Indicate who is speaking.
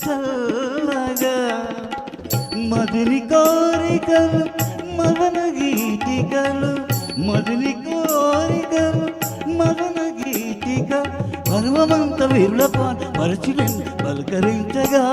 Speaker 1: చల్లగా మదిని కోరికలు మదన గీతికలు మదిని కోరికలు మదన గీతిక పర్వమంత విరుల పరచులను పలకరించగా